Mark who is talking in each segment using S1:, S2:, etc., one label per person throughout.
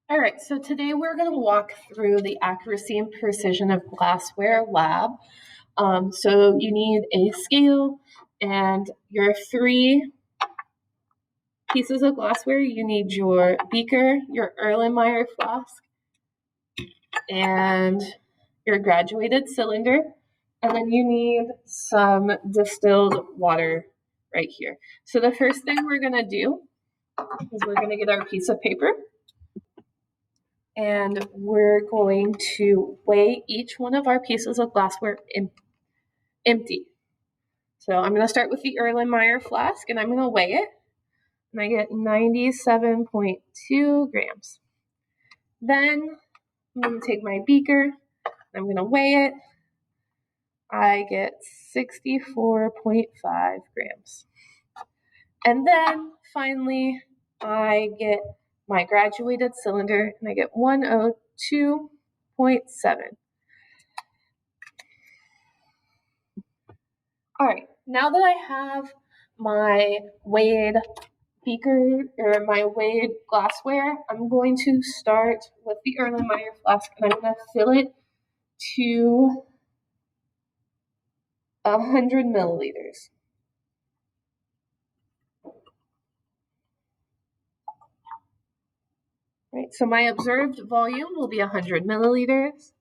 S1: All right, so today we're going to walk through the accuracy and precision of Glassware Lab. So you need a scale and your 3 pieces of glassware. You need your beaker, your Erlenmeyer flask, and your graduated cylinder. And then you need some distilled water right here. So the first thing we're going to do is we're going to get our piece of paper. And we're going to weigh each one of our pieces of glassware empty. So I'm going to start with the Erlenmeyer flask, and I'm going to weigh it, and I get 97.2 grams. Then I'm going to take my beaker, I'm going to weigh it, I get 64.5 grams. And then finally, I get my graduated cylinder, and I get 102.7. All right, now that I have my weighed beaker or my weighed glassware, I'm going to start with the Erlenmeyer flask, and I'm going to fill it to 100 milliliters. Right, so my observed volume will be 100 milliliters.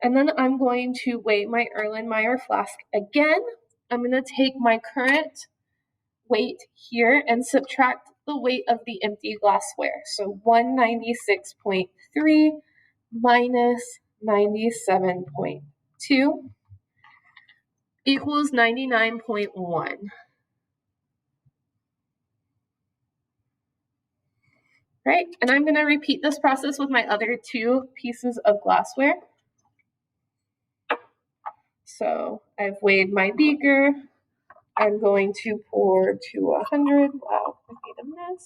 S1: And then I'm going to weigh my Erlenmeyer flask again. I'm going to take my current weight here and subtract the weight of the empty glassware. So 196.3 minus 97.2 equals 99.1. Right, and I'm going to repeat this process with my other 2 pieces of glassware. So I've weighed my beaker. I'm going to pour to 100. Wow, I made a mess.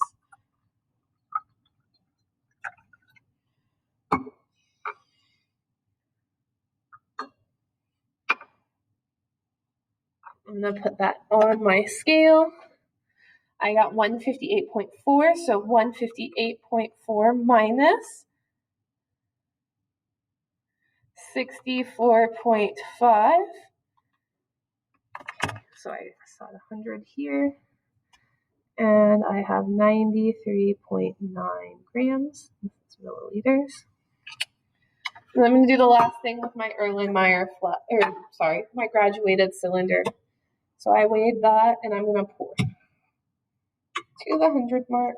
S1: I'm going to put that on my scale. I got 158.4, so 158.4 minus 64.5. So I saw 100 here. And I have 93.9 grams. That's milliliters. And I'm going to do the last thing with my Erlenmeyer my graduated cylinder. So I weighed that, and I'm going to pour to the 100 mark.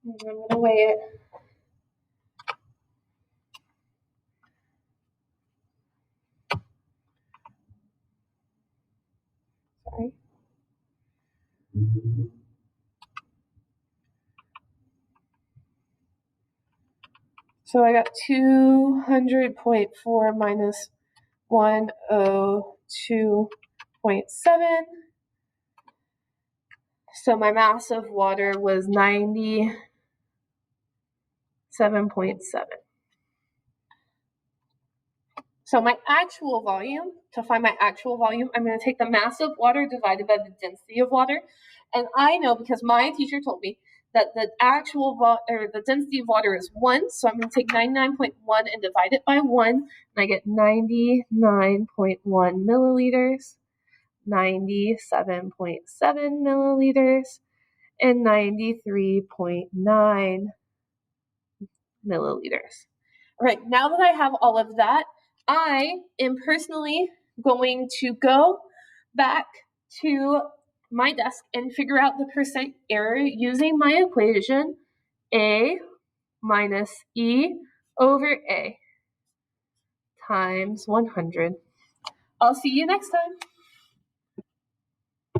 S1: And I'm going to weigh it. Sorry. So I got 200.4 minus 102.7. So my mass of water was 97.7. So my actual volume, to find my actual volume, I'm going to take the mass of water divided by the density of water. And I know, because my teacher told me, that the actual the density of water is 1. So I'm going to take 99.1 and divide it by 1. And I get 99.1 milliliters, 97.7 milliliters, and 93.9 milliliters. All right, now that I have all of that, I am personally going to go back to my desk and figure out the percent error using my equation A minus E over A times 100. I'll see you next time.